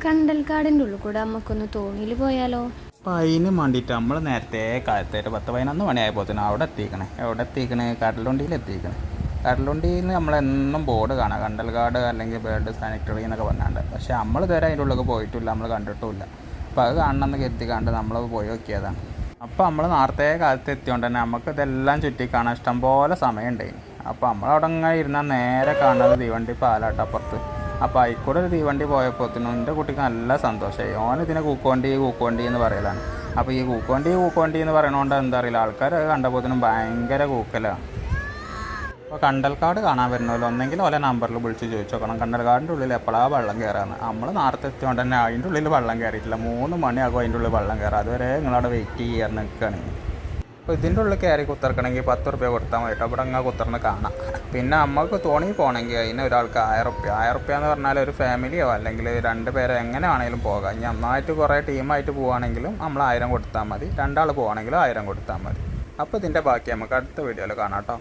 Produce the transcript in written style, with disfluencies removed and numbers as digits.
കണ്ടൽക്കാടിൻ്റെ ഉള്ളിൽ കൂടെ നമുക്കൊന്ന് തോണിയിൽ പോയാലോ? അപ്പം അതിന് വേണ്ടിയിട്ട് നമ്മൾ നേരത്തെ കാലത്തായിട്ട് 10-11 മണിയായപ്പോൾ തന്നെ അവിടെ എത്തിക്കണേ. എവിടെ എത്തിക്കണേ? കടലുണ്ടിയിൽ എത്തിക്കണേ. കടലുണ്ടിയിൽ നിന്ന് നമ്മളെന്നും ബോർഡ് കാണാം, കണ്ടൽക്കാട് അല്ലെങ്കിൽ ബേർഡ് സാനിറ്ററി എന്നൊക്കെ പറഞ്ഞാണ്ട്. പക്ഷേ നമ്മൾ ഇതുവരെ അതിൻ്റെ ഉള്ളിൽ പോയിട്ടില്ല, നമ്മൾ കണ്ടിട്ടുമില്ല. അപ്പോൾ അത് കാണണമെന്ന് കരുതിക്കാണ്ട് നമ്മൾ പോയി നോക്കിയതാണ്. അപ്പോൾ നമ്മൾ നേരത്തെ കാലത്ത് എത്തിയോണ്ട് തന്നെ നമുക്ക് ഇതെല്ലാം ചുറ്റി കാണാൻ ഇഷ്ടംപോലെ സമയം ഉണ്ടായിന്. അപ്പോൾ നമ്മളവിടെ ഇങ്ങനെ ഇരുന്നാൽ നേരെ കാണുന്നത് തീവണ്ടി പാലാട്ടപ്പുറത്ത്. അപ്പോൾ അതിൽക്കൂടെ ഒരു തീവണ്ടി പോയപ്പോഴത്തേനും എൻ്റെ കുട്ടിക്ക് നല്ല സന്തോഷമായി. ഓനിതിനെ കൂക്കോണ്ടി എന്ന് പറയലാണ്. അപ്പോൾ ഈ കൂക്കോണ്ടി എന്ന് പറയണോണ്ട് എന്താ അറിയില്ല, ആൾക്കാർ കണ്ടപ്പോഴത്തേനും ഭയങ്കര കൂക്കലാണ്. അപ്പോൾ കണ്ടൽക്കാട് കാണാൻ വരുന്നല്ലോ ഒന്നെങ്കിൽ ഓലെ നമ്പറിൽ വിളിച്ച് ചോദിച്ചു നോക്കണം, കണ്ടൽക്കാടിൻ്റെ ഉള്ളിൽ എപ്പോഴാണ് വെള്ളം കയറാമെന്ന്. നമ്മൾ നേരത്തെ എത്തിയോണ്ട് തന്നെ അതിൻ്റെ ഉള്ളിൽ വെള്ളം കയറിയിട്ടില്ല. 3 മണിയാകും അതിൻ്റെ ഉള്ളിൽ വെള്ളം കയറാം. അതുവരെ നിങ്ങളവിടെ വെയിറ്റ് ചെയ്യാൻ നിൽക്കുകയാണെങ്കിൽ. അപ്പോൾ ഇതിൻ്റെ ഉള്ളിൽ കയറി കുത്തിറക്കണമെങ്കിൽ 10 റുപ്യ കൊടുത്താൽ മതി. അവിടെ അങ്ങ് കുത്തിറന്ന് കാണാം. പിന്നെ നമുക്ക് തോണി പോകണമെങ്കിൽ അതിന് ഒരാൾക്ക് 1000 റുപ്യ എന്ന് പറഞ്ഞാൽ ഒരു ഫാമിലിയോ അല്ലെങ്കിൽ 2 പേരോ എങ്ങനെ വേണമെങ്കിലും പോകാം. ഇനി നന്നായിട്ട് കുറേ ടീമായിട്ട് പോവുകയാണെങ്കിലും നമ്മൾ 1000 കൊടുത്താൽ മതി. 2 ആൾ പോവുകയാണെങ്കിലും 1000 കൊടുത്താൽ മതി. അപ്പോൾ ഇതിൻ്റെ ബാക്കി നമുക്ക് അടുത്ത വീഡിയോയിൽ കാണാം കേട്ടോ.